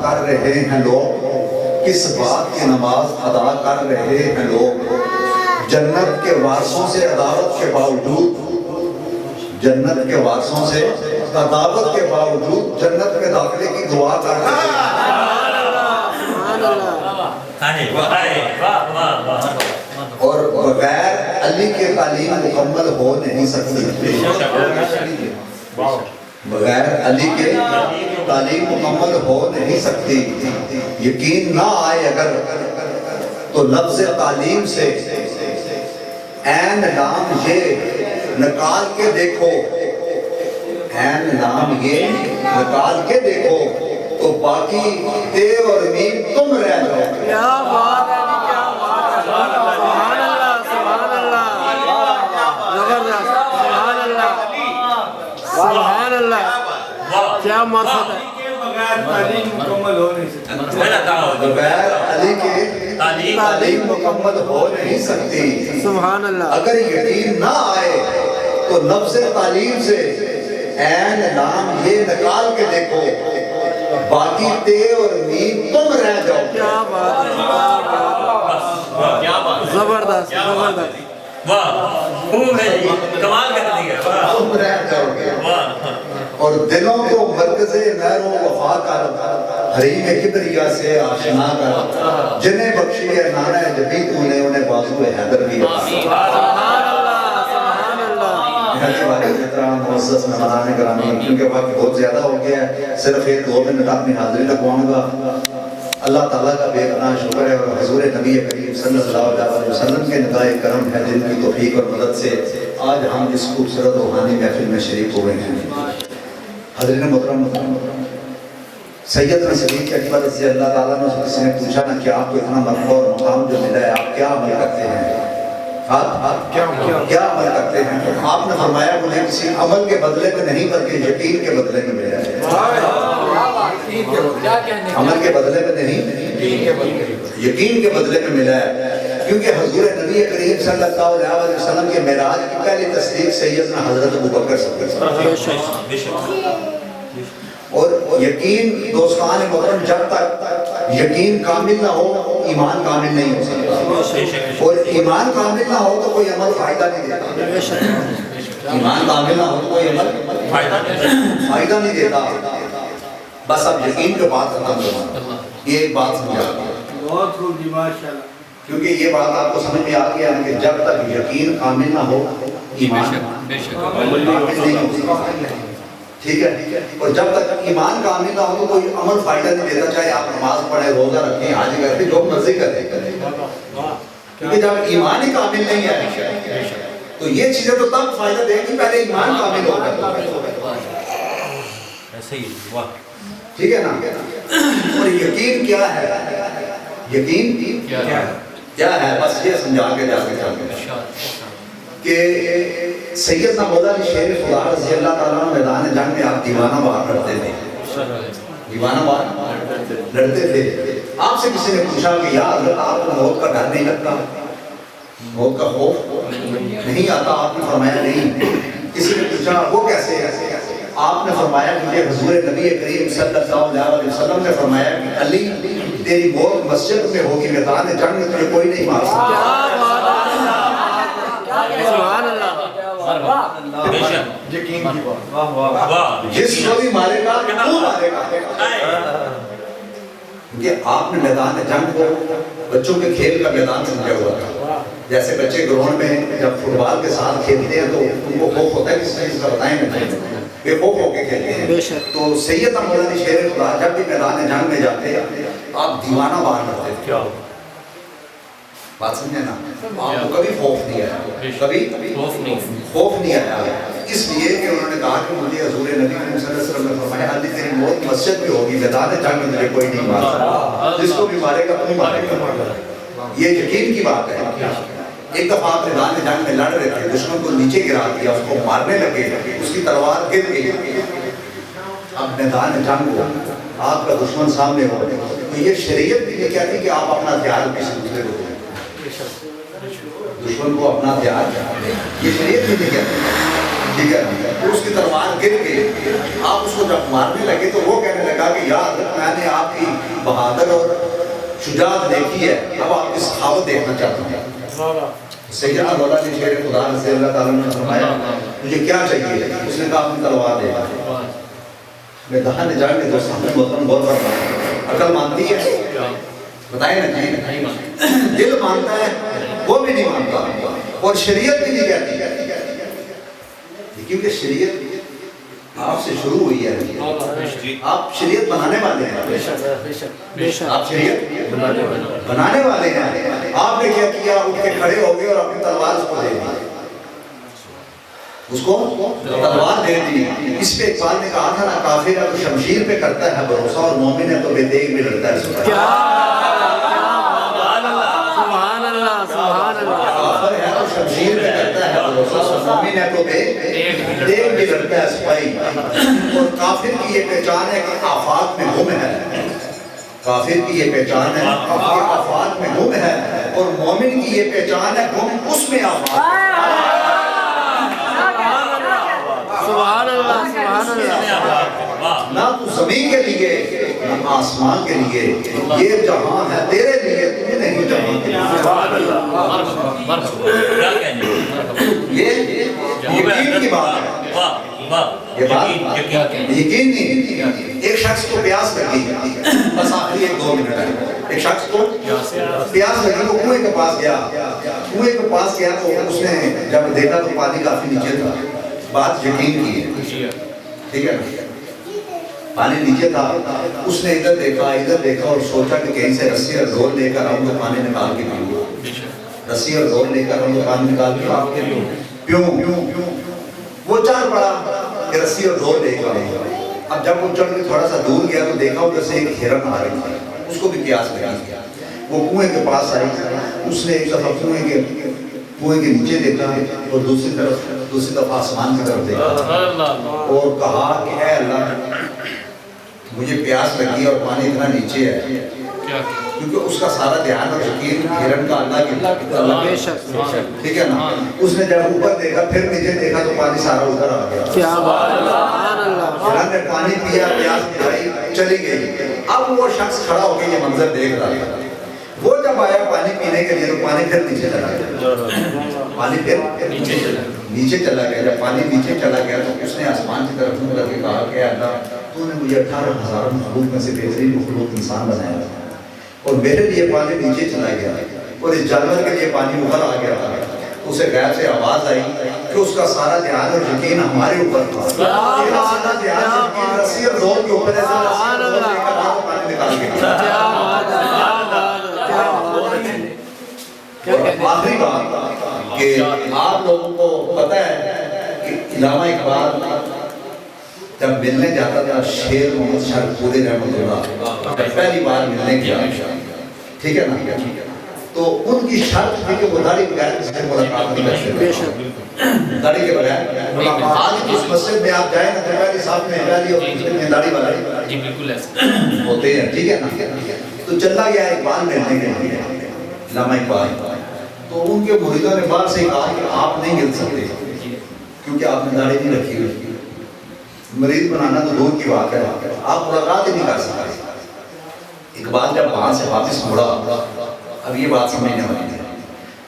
کر رہے ہیں لوگ، کس بات کی نماز ادا کر رہے ہیں لوگ، جنت کے وارثوں سے عداوت کے باوجود، جنت کے وارثوں سے عداوت کے باوجود جنت میں داخلے کی دعا کر رہے ہیں۔ اور بغیر علی کے تعلیم مکمل ہو نہیں سکتی، بغیر علی کے تعلیم مکمل ہو نہیں سکتی۔ یقین نہ آئے اگر تو لفظ تعلیم سے عین لام یہ نکال کے دیکھو، عین لام یہ نکال کے دیکھو تو باقی تے اور میم تم رہ جاؤ۔ کیا بات ہے، کیا بات ہے، سبحان اللہ، سبحان اللہ، زبردست، سبحان اللہ، سبحان اللہ، کیا مقصد ہے۔ بغیر تعلیم مکمل ہو نہیں سکتی، بغیر علی کے تعلیم مکمل ہو نہیں سکتی۔ سبحان اللہ۔ اگر یقین نہ آئے تو لفظ تعلیم سے عین لام یہ نکال کے دیکھو، باقی تے اور میم تم رہ جاؤ۔ کیا بات ہے، کیا بات ہے، زبردست، زبردست، واہ خوب ہے جی، کمال کر دیا، تم رہ جاؤ گے۔ اور دلوں کو مرکز مہر و وفا کر، حریم کبریا سے آشنا کر، جنہیں بخشی ہے نانا جبی تو نے انہیں بازو حیدر بھی عطا۔ سبحان اللہ، سبحان اللہ۔ حضرت والے احترام معزز مہمان گرامی، کیونکہ وقت بہت زیادہ ہو گیا ہے، صرف ایک 2 منٹ اپنی حاضری لگواؤں گا۔ اللہ تعالیٰ کا بے پناہ شکر ہے اور حضور نبی کریم صلی اللہ علیہ وسلم کے نگاہ کرم ہے جن کی توفیق اور مدد سے آج ہم اس خوبصورت روحانی محفل میں شریک ہوئے ہیں۔ حضرت محترم سیدنا صدیق اکبر رضی اللہ تعالیٰ نے کسی نے پوچھا نا کہ آپ کو اتنا مرتبہ اور مقام جو ملا ہے آپ کیا عمل کرتے ہیں، آپ کیا عمل کرتے ہیں؟ تو آپ نے فرمایا مجھے کسی عمل کے بدلے میں نہیں بلکہ یقین کے بدلے میں ملا ہے۔ عمل کے بدلے میں نہیں، یقین کے بدلے میں ملا ہے، کیونکہ حضور نبی کریم صلی اللہ علیہ وسلم کے معراج کی پہلی تصدیق سیدنا حضرت ابوبکر صدیق، اور یقین دوستان محترم جب تک یقین کامل نہ ہو ایمان کامل نہیں ہو سکتا، اور ایمان کامل نہ ہو تو کوئی عمل فائدہ نہیں دیتا، ایمان کامل نہ ہو تو کوئی عمل فائدہ نہیں دیتا۔ بس اب یقین کے بات ختم کرنا، یہ ایک بات سمجھا، بہت خوب جی، ماشاءاللہ، کیونکہ یہ بات آپ کو سمجھ میں آ گیا کہ جب تک یقین کامل نہ ہو ایمان کامل نہیں ہو سکتا، ٹھیک ہے؟ اور جب تک ایمان کامل نہ ہو تو کوئی عمل فائدہ نہیں دیتا، چاہے آپ نماز پڑھیں، روزہ رکھیں، حج کریں، جو مرضی کریں، کیونکہ جب ایمان ہی کامل نہیں ہے تو یہ چیزیں تو تب فائدہ دیں گی پہلے ایمان کامل ہوگا، ٹھیک ہے نا؟ اور یقین کیا ہے؟ یقین کیا ہے؟ بس یہ سمجھا کے جا کے کہ سیدنا مولا علی شیر خدا رضی اللہ تعالیٰ عنہ میدان جنگ میں آپ دیوانہ وار لڑتے تھے، دیوانہ وار لڑتے تھے۔ آپ سے کسی نے پوچھا کہ یا حضرت آپ کو موت کا ڈر نہیں لگتا، موت کا خوف نہیں آتا؟ آپ نے فرمایا نہیں۔ کسی نے پوچھا وہ کیسے ہے؟ آپ نے فرمایا کہ حضور نبی کریم صلی اللہ علیہ وسلم نے فرمایا کہ علی تیری موت مسجد میں ہوگی، میدان جنگ میں تجھے کوئی نہیں مار سکتا۔ سبحان اللہ، یقین کی بات، جس کو بھی مارے گا تو مارے گا، کیونکہ آپ نے میدان جنگ کو بچوں کے کھیل کا میدان سمجھا ہوا تھا۔ جیسے بچے گراؤنڈ میں جب فٹ بال کے ساتھ کھیلتے ہیں تو ان کو خوف ہوتا ہے کس چیز کا بتائیں گے، بے خوف ہو کے کھیلتے ہیں۔ تو سیدنا مولا علی شیر خدا جب بھی میدان جنگ میں جاتے آپ دیوانہ وار کرتے تھے، بات سمجھے نا؟ آپ کو کبھی خوف نہیں آیا، کبھی خوف نہیں آیا، اس لیے کہ انہوں نے کہا کہ مجھے حضور نبی کریم صلی اللہ علیہ وسلم نے فرمایا علی تیری موت مسجد میں ہوگی، میدان جنگ میں تجھے کوئی نہیں مار سکتا، جس کو بھی مارے گا تو مارے گا۔ یہ یقین کی بات ہے۔ ایک دفعہ آپ میدان جنگ میں لڑ رہے تھے، دشمن کو نیچے گرا دیا، اس کو مارنے لگے، اس کی تلوار گر گئی۔ اب میدان جنگ ہو، آپ کا دشمن سامنے ہو، تو یہ شریعت بھی نہیں کہتی کہ آپ اپنا ہتھیار کسی دوسرے کو دیں، دشمن کو اپنا ہتھیار، یہ شریعت بھی نہیں کہتی۔ ٹھیک ہے نا؟ تو اس کی تلوار گر گئی. آپ اس کو جب مارنے لگے تو وہ کہنے لگا کہ یار میں نے آپ کی بہادر اور شجاعت دیکھی ہے, اب آپ کی سخاوت دیکھنا چاہتا ہوں. سیدنا مولا نے شیر خدا سے اللہ تعالیٰ نے فرمایا مجھے کیا چاہیے؟ اس نے کہا اپنی تلوار دے. میں کہا نہ جان کے دوست ہمیں محترم بہت بڑا عقل مانتی ہے, بتائیں نا جی, دل مانتا ہے وہ بھی نہیں مانتا, اور شریعت بھی نہیں کہتی, کیونکہ شریعت آپ سے شروع ہوئی ہے. آپ شریعت بنانے والے ہیں, آپ شریعت بنانے والے ہیں. آپ نے کیا کیا؟ اٹھ کے کھڑے ہو گئے اور اپنی تلوار اس کو دے دی, اس کو تلوار دے دی. اس پہ اقبال نے کہا تھا نا, کافر ہے تو شمشیر پہ کرتا ہے بھروسہ, اور مومن ہے تو بے دیگ میں لڑتا ہے. سبحان اللہ, سبحان اللہ. کافر ہے تو شمشیر پہ کرتا ہے بھروسہ, اور مومن ہے تو بے دیگ میں لڑتا ہے سپاہی. اور کافر کی یہ پہچان ہے کہ آفات میں گم ہے, کافر کی یہ پہچان ہے کہ آفات میں گم ہے, اور مومن کی یہ پہچان ہے گم اس میں آفات. سبحان اللہ, سبحان اللہ. نہ تو زمین کے لیے نہ آسمان کے لیے, یہ جہاں ہے تیرے لیے, تم نہیں جہاں کے لیے. یہ یقین کی بات ہے, یہ بات یقین نہیں. ایک شخص کو پیاس لگی, بس آخری 1-2 منٹ ہے, ایک شخص کو پیاس لگی, وہ کنویں کے پاس گیا. کنویں کے پاس گیا تو اس نے جب دیکھا تو پانی کافی نیچے تھا. بات یقین کی ہے, ٹھیک ہے, پانی نیچے تھا. اس نے ادھر دیکھا اور سوچا کہ کہیں سے رسی اور ڈول لے کر آؤں تو پانی نکال کے پیوں. رسی اور ڈول لے کر آؤں تو پانی نکال کے پیوں. وہ چل پڑا کہ رسی اور ڈول لے کر آؤں. اب جب وہ چل کے تھوڑا سا دور گیا تو دیکھا ادھر سے ایک ہرن آ رہی تھی, اس کو بھی پیاس لگی. وہ کنویں کے پاس آئی, اس نے ایک دفعہ کنویں کے نیچے دیکھا اور دوسری طرف آسمان کی طرف دیکھا اور کہا کہ اے اللہ, مجھے پیاس لگی اور پانی اتنا نیچے ہے, کیونکہ اس کا سارا دھیان اور یقین ہرن کا اللہ کی طرف, ٹھیک ہے نا. اس نے جب اوپر دیکھا پھر نیچے دیکھا تو پانی سارا اوپر آ گیا. ہرن نے پانی پیا, پیاس بجھائی, چلی گئی. اب وہ شخص کھڑا ہو کے یہ منظر دیکھ رہا تھا. وہ جب آیا پانی پینے کے لیے تو پانی پھر نیچے چلا گیا, پانی پھر نیچے چلا گیا. جب پانی نیچے چلا گیا تو اس نے آسمان کی طرف منہ کر کے کہا کہ اللہ, تو نے مجھے 18,000 مخلوق میں سے بہترین مخلوق انسان بنایا اور میرے لیے پانی نیچے چلا گیا, اور اس جانور کے لیے پانی اوپر آ گیا تھا. اسے غیب سے آواز آئی کہ اس کا سارا دھیان اور یقین ہمارے اوپر تھا. سارا دھیان رسی اور ڈول کے اوپر ہے, پانی نکال کے. اور آخری بات کہ آپ لوگوں کو پتہ ہے کہ علامہ اقبال جب ملنے جاتا تھا شیر محمد شاہ پورے رحمۃ اللہ, پہلی بار ملنے گیا, ٹھیک ہے نا, تو ان کی شرط تھی کہ وہ داڑھی بغیر کسی سے ملاقات نہیں کر سکتے, داڑھی کے بغیر. آج اس مسجد میں آپ جائیں نا, درباری صاحب میں ہلالی اور مسجد میں داڑھی والا ہوتے ہیں, ٹھیک ہے نا. تو چلا گیا اقبال ملنے کے لیے, علامہ اقبال. تو ان کے مریدوں نے باہر سے کہا کہ آپ نہیں مل سکتے کیونکہ آپ نے داڑھی نہیں رکھی ہوئی. مرید بنانا تو دور کی بات ہے, آپ ملاقات ہی نہیں کر سکتے. اقبال جب وہاں سے واپس مڑا, اب یہ بات سمجھنے والی ہے.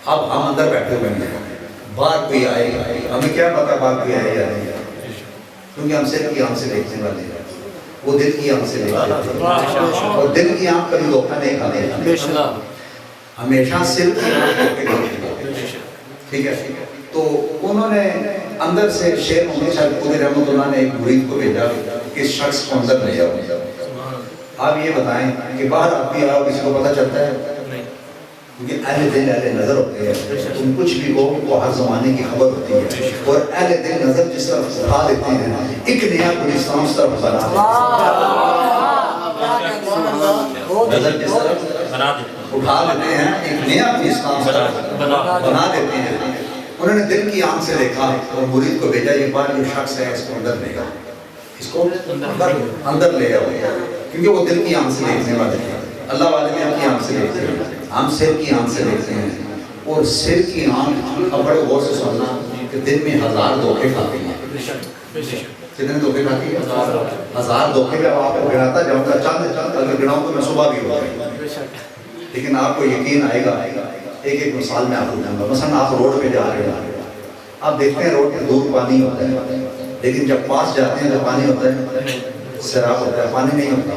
اب ہم اندر بیٹھے ہوئے ہیں, باہر کوئی آئے گا, ہمیں کیا پتا باہر کوئی آئے یا نہیں, کیونکہ ہم صرف کی آنکھ سے دیکھنے والے ہیں, وہ دل کی آنکھ سے دیکھتے ہیں, اور دل کی آنکھ کبھی دھوکہ نہیں کھاتے, ہمیشہ صرف کی آنکھ کو, ٹھیک ہے. تو انہوں نے اندر سے شیر محمد شاہ پورے رحمۃ اللہ نے ایک مرید کو بھیجا کہ اس شخص کو اندر لے جاؤ. آپ یہ بتائیں کہ باہر آپ بھی آؤ, کسی کو پتہ چلتا ہے؟ کیونکہ اہل دل اہل نظر ہوتے ہیں, تم کچھ بھی ہو وہ ہر زمانے کی خبر ہوتی ہے, اور اہل دل نظر جس طرف اٹھا دیتے ہیں ایک نیا گلستان اس طرف بنا نظر جس طرف اٹھا دیتے ہیں ایک نیا گلستان اس طرف بنا دیتے ہیں. انہوں نے دل کی آنکھ سے دیکھا اور مرید کو بھیجا, یہ بار جو شخص ہے اس کو اندر لے گا, اس کو اندر لے آؤ, کیونکہ وہ دل کی آنکھ سے دیکھنے والے ہیں. اللہ والے دل کی آنکھ سے دیکھتے ہیں, ہم سر کی آنکھ سے دیکھتے ہیں, اور سر کی آنکھ اب بڑے غور سے سننا, کہ دن میں 1000 دھوکے کھاتی ہیں. کتنے دھوکے کھاتی ہے؟ 1000 دھوکے. میں آپ کو گناتا جاؤں گا, چند اگر گناؤں تو میں صبح بھی ہو جائے. لیکن آپ کو یقین آئے گا, ایک مثال میں آپ کو دوں گا. مثلا آپ روڈ پہ جا رہے ہیں, آپ دیکھتے ہیں روڈ پہ دور پانی ہوتا ہے, لیکن جب پاس جاتے ہیں تو پانی ہوتا ہے, سیراب ہوتا ہے, پانی نہیں ہوتا.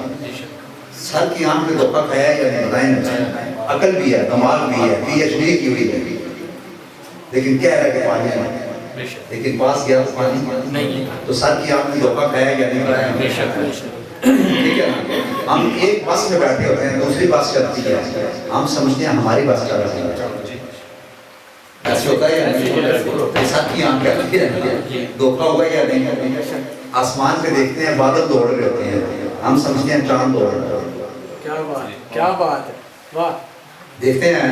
سر کی آنکھ میں دھوکہ کھایا ہے یا نہیں بتائیں نا. عقل بھی ہے, دماغ بھی ہے, PhD کی ہوئی ہے, لیکن کہہ رہا ہے کہ پانی ہے, لیکن پاس گیا تو پانی نہیں. تو سر کی آنکھ میں دھوکہ کھایا ہے یا نہیں بتائیں. ٹھیک ہے نا. ہم ایک بس میں بیٹھے ہوتے ہیں, دوسری بس چلتی ہے, ہم سمجھتے ہیں ہماری بس چل رہی ہے. ایسے ہوتا ہے یا نہیں؟ سر کی آنکھ کہتی ہے دھوکہ ہوا یا نہیں. آسمان پہ دیکھتے ہیں بادل دوڑ رہے ہوتے ہیں, ہم سمجھتے ہیں چاند دوڑ رہا ہے. کیا بات ہے, واہ. دیکھتے ہیں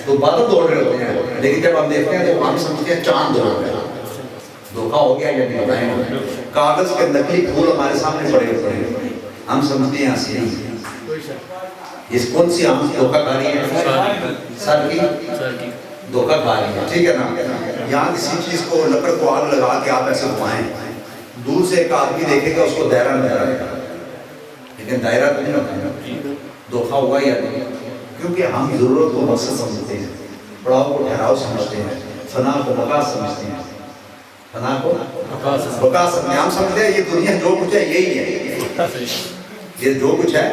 تو بادل دوڑ رہے ہوتے ہیں, لیکن جب ہم دیکھتے ہیں تو ہم سمجھتے ہیں چاند دوڑ رہا ہے. دھوکہ ہو گیا یا نہیں بتائیں. کاغذ کے نقلی پھول ہمارے سامنے پڑے ہوتے ہیں, ہم سمجھتے ہیں ہنسی نہیں. اس کون سی ہم دھوکہ کھا رہی ہے؟ سر کی دھوکہ کھا رہی ہے. ٹھیک ہے نا. یہاں کسی چیز کو لکڑ کو آگ لگا کے آپ ایسے گھمائیں, دور سے ایک آدمی دیکھے گا اس کو دائرہ نظر آئے گا, لیکن دائرہ تو نہیں ہوتا. دھوکہ ہوا یا نہیں؟ کیونکہ ہم ضرورت کو مقصد سمجھتے ہیں, پڑاؤ کو ٹھہراؤ سمجھتے ہیں, فنا کو بقا سمجھتے ہیں. فنا کو بقا سمجھتے ہیں. ہم سمجھتے ہیں یہ دنیا جو کچھ ہے یہی ہے, یہ جو کچھ ہے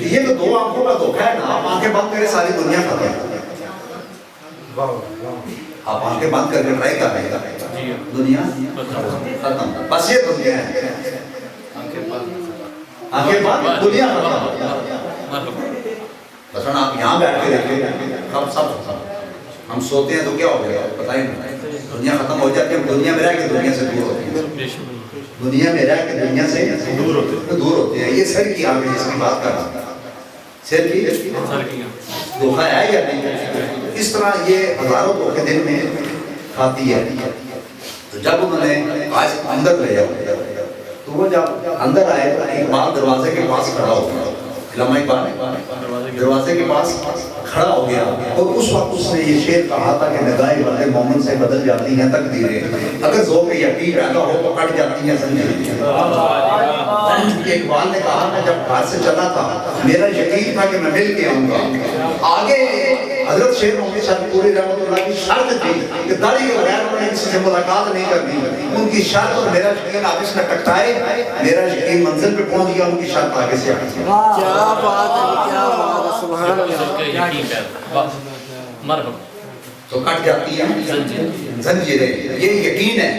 یہ تو دو آنکھوں کا دھوکہ ہے نا. آپ آنکھیں بند کریں ساری دنیا ختم ہے. آپ آنکھیں بند کر کے ٹرائی کر رہے ہیں, دنیا ختم. بس یہ دنیا ہے, آنکھیں بند دنیا ختم. بس آپ یہاں بیٹھ کے دیکھیں ہم سب ہم سوتے ہیں تو کیا ہو گیا بتائیں. دنیا ختم ہو جاتی ہے, ہم دنیا میں رہ کے دنیا سے دور ہوتے ہیں. دنیا میں رہ کے دنیا سے دور ہوتے ہیں. یہ سر کی آنکھ جس کی بات کر رہا ہوں, سر کی دھوکہ ہے یا نہیں. اس طرح یہ ہزاروں دھوکے دن میں کھاتی ہے. تو جب انہوں نے آج اندر لے جاؤ, تو وہ جب اندر آئے تو اقبال دروازے کے پاس کھڑا ہو گیا. علامہ اقبال دروازے کے پاس کھڑا ہو گیا, اور اس وقت اس نے یہ شعر کہا تھا کہ نگاہیں بندے مومن سے بدل جاتی ہیں تقدیریں, اگر ذوق یقین پیدا ہو تو کٹ جاتی ہیں زنجیریں. اقبال نے کہا میں جب گھر سے چلا تھا میرا یقین تھا کہ میں مل کے آؤں گا. آگے حضرت شیخ محمد شاہ پوری رحمۃ اللہ کی شرط تھی کہ داڑھی کے بغیر انہوں نے کسی سے ملاقات نہیں کرنی. ان کی شرط اور میرا یقین آپس میں ٹکرائے, میرا یقین منزل پہ پہنچ گیا, ان کی شرط آگے سے آگے. کیا بات ہے, کیا بات ہے, سبحان اللہ. مرحبا. تو کٹ جاتی ہیں زنجیریں. یہ یقین ہے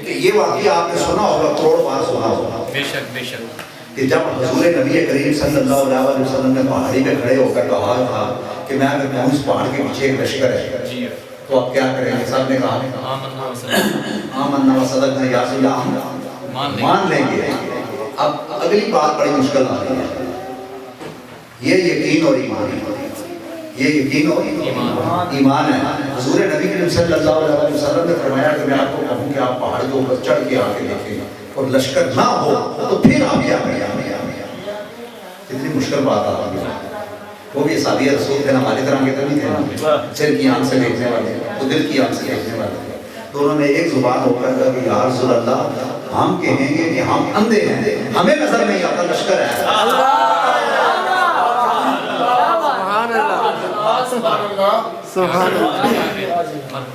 کہ یہ واقعہ آپ نے سنا ہوگا, کروڑ بار سنا ہوگا. بے شک بے شک. کہ جب حضور نبی کریم صلی اللہ علیہ وسلم نے پہاڑی پہ کھڑے ہو کر کہا تھا کہ میں اگر کہوں اس پہاڑ کے پیچھے ایک لشکر ہے تو آپ کیا کریں گے؟ سب نے کہا آمنا و صدقنا یا رسول اللہ, مان لیں گے. اب اگلی بات بڑی مشکل آ رہی ہے, یہ یقین اور ایمان ہے. یہ یقین اور ایمان ہے. حضور نبی کریم صلی اللہ علیہ وسلم نے فرمایا کہ میں آپ کو کہوں کہ آپ پہاڑ کے اوپر چڑھ کے آ کے دیکھیں اور لشکر نہ ہو تو پھر آپ کیا کریں. کتنی مشکل بات آ رہی ہے. وہ بھی اصحابی رسول تھے نا, ہماری طرح کے تو نہیں تھے, سر کی آنکھ سے دیکھنے والے, تو دل کی آنکھ سے دیکھنے والے. تو انہوں نے ایک زبان ہو کر کہا کہ یا رسول اللہ ہم کہیں گے کہ ہم اندھے ہیں, ہمیں نظر نہیں آتا لشکر ہے.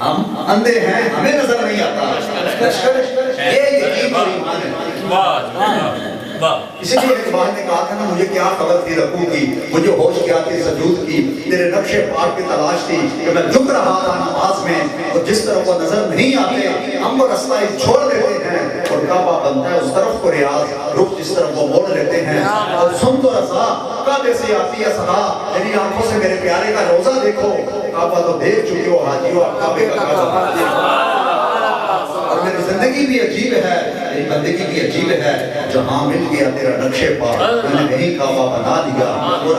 ہم اندھے ہیں, ہمیں نظر نہیں آتا لشکر. یہ یقین اور ایمان ہے. اسی لیے اقبال نے کہا تھا نا, مجھے کیا خبر تھی رکوع کی, مجھے ہوش کیا تھی سجود کی, تیرے نقش پاک کی تلاش تھی کہ میں جھک رہا تھا نماز میں, اور جس طرف وہ نظر نہیں آتے ہم وہ رستہ چھوڑ دیتے ہیں, اور کعبہ بنتا ہے اس طرف کو ریاض, رخ جس طرف وہ موڑ لیتے ہیں. اور سن تو رضا کعبے سے آتی ہے صدا, میری آنکھوں سے میرے پیارے کا روزہ دیکھو, کعبہ تو دیکھ چکے ہو حاجیو, آپ کعبے کا کعبہ دیکھو. اور میری زندگی بھی عجیب ہے, میری بندگی بھی عجیب ہے, جہاں مل گیا تیرا نقش پاک میں نے وہیں کعبہ بنا دیا, اور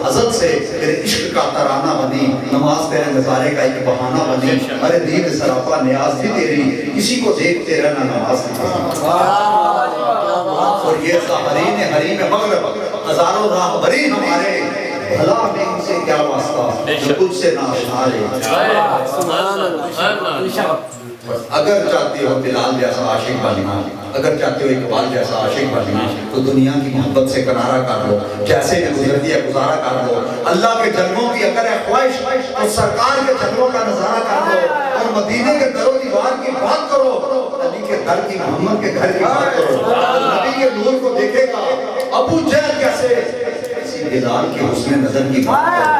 ازل سے تیرے عشق کا ترانہ بنی, نماز تیرے نظارے کا ایک بہانہ بنی. ارے دید سراپا نیاز بھی تیری, کسی کو دیکھتے رہنا نماز نہیں. اور یہ ساحرین حریم مغرب ہزاروں راہبری ہمارے, بھلا میں ان سے کیا واسطہ جو کچھ سے ناشنا رہے. اگر چاہتے ہو بلال جیسا عاشق بننا، اگر چاہتے ہو اقبال جیسا عاشق بننا، تو دنیا کی محبت سے کنارہ کر لو، جیسے بھی گزرتی ہے گزارا کر لو۔ اللہ کے جلووں کی اگر ہے خواہش تو سرکار کے جلووں کا نظارہ کر لو، اور مدینے کے در و دیوار کی بات کرو، نبی کے گھر کی، محمد کے گھر کی بات کرو۔ نبی کے نور کو دیکھے گا ابو جہل کیسے، اسی بلال کے حسن نظر کی بات کرو،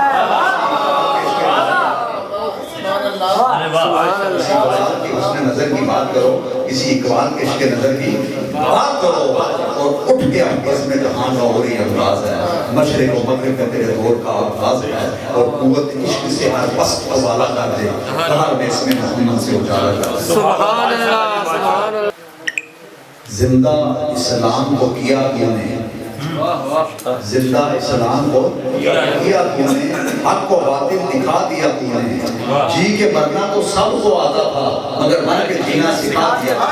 کی حسن نظر کی بات کرو، کسی اقبال کے عشق نظر کی بات کرو، اور اٹھ کے بس میں جہاں کا ہو رہی انداز ہے، مشرق و مغرب کا تیرے دور کا آغاز ہے، اور قوت عشق سے ہر پست حوالہ کر دے، ہر بیس میں محمد سے اجالا کر دے۔ سبحان اللہ سبحان اللہ۔ زندہ اسلام کو کیا کیوں نے، زندہ اسلام کو کیا کیوں نے، حق کو باطل دکھا دیا کیوں نے، جی کے مرنا تو سب کو آتا تھا مگر مر کے جینا سکھا دیا تھا۔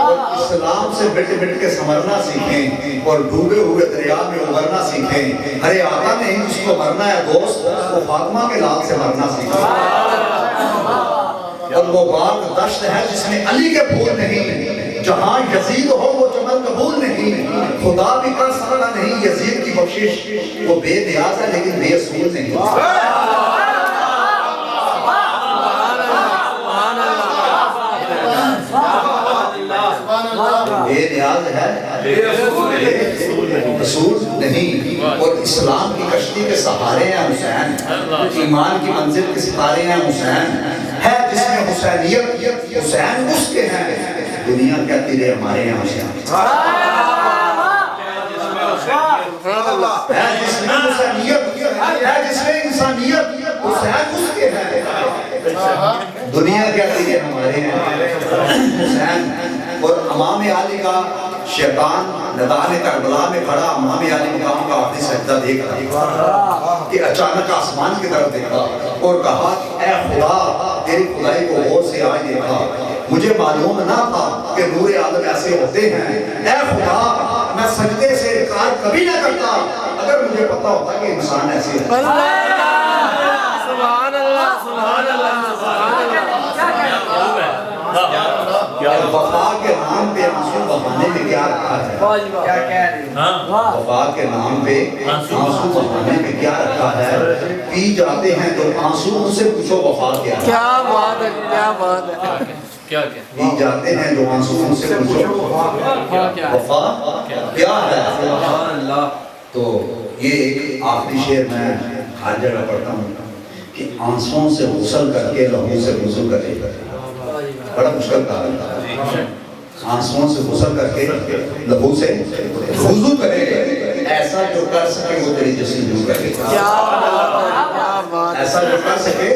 اور اسلام سے بٹ بٹ کے سمرنا سیکھیں، اور ڈوبے ہوئے دریا میں ابھرنا سیکھیں۔ ارے آقا نے جس کو مرنا ہے دوست، وہ فاطمہ کے لال سے مرنا سیکھیں۔ اور وہ باغ دشت ہے جس میں علی کے پھول نہیں، جہاں یزید ہو وہ چمن قبول نہیں، خدا بھی کر سکتا نہیں یزید کی بخشش، وہ بے نیاز ہے لیکن بے اصول نہیں۔ بے نیاز ہے اصول نہیں، اور اسلام کی کشتی کے سہارے ہیں حسین، ایمان کی منزل کے ستارے ہیں حسین، ہے جس میں حسینیت حسین اس کے ہیں، دنیا کہتی رہے ہمارے ہیں حسین، ہے جس میں حسینیت، ہے جس میں انسانیت، حسین اس کے ہیں، دنیا کہتی رہے ہمارے ہیں حسین۔ اور امام علی کا شیطان میدان کربلا میں کھڑا امام علی مقام کا آخری سجدہ دیکھ رہا کہ اچانک آسمان کی طرف دیکھا اور کہا اے خدا تیری خدائی کو غور سے آج دیکھا، مجھے معلوم نہ تھا کہ نور عالم ایسے ہوتے ہیں، اے خدا میں سجدے سے انکار کبھی نہ کرتا اگر مجھے پتا ہوتا کہ انسان ایسے ہے۔ سبحان اللہ سبحان اللہ سبحان اللہ۔ وفا کے نام پہ آنسو بہانے میں کیا رکھا ہے، وفا کے نام پہ آنسو بہانے میں کیا رکھا ہے، پی جاتے ہیں تو آنسو ان سے پوچھو وفا کیا ہے، کیا بات ہے کیا بات ہے، پی جاتے ہیں تو آنسو ان سے پوچھو وفا کیا ہے۔ تو یہ ایک آخری شعر میں ہر جگہ پڑھتا ہوں کہ آنسوں سے غسل کر کے لہو سے وضو کرے، بڑا مشکل کام ہے، آنسوں سے غسل کر کے لہو سے وضو کرے، ایسا جو کر سکے وہ تیری جستجو کرے، کیا بات ہے، ایسا جو کر سکے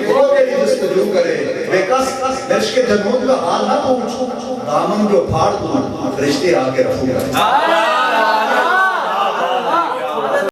وہ تیری جستجو کرے، بے کس عشق کے جنون کا حال نہ پوچھ، دامن جو پھاڑ دوں فرشتے آ کے رفو کرے۔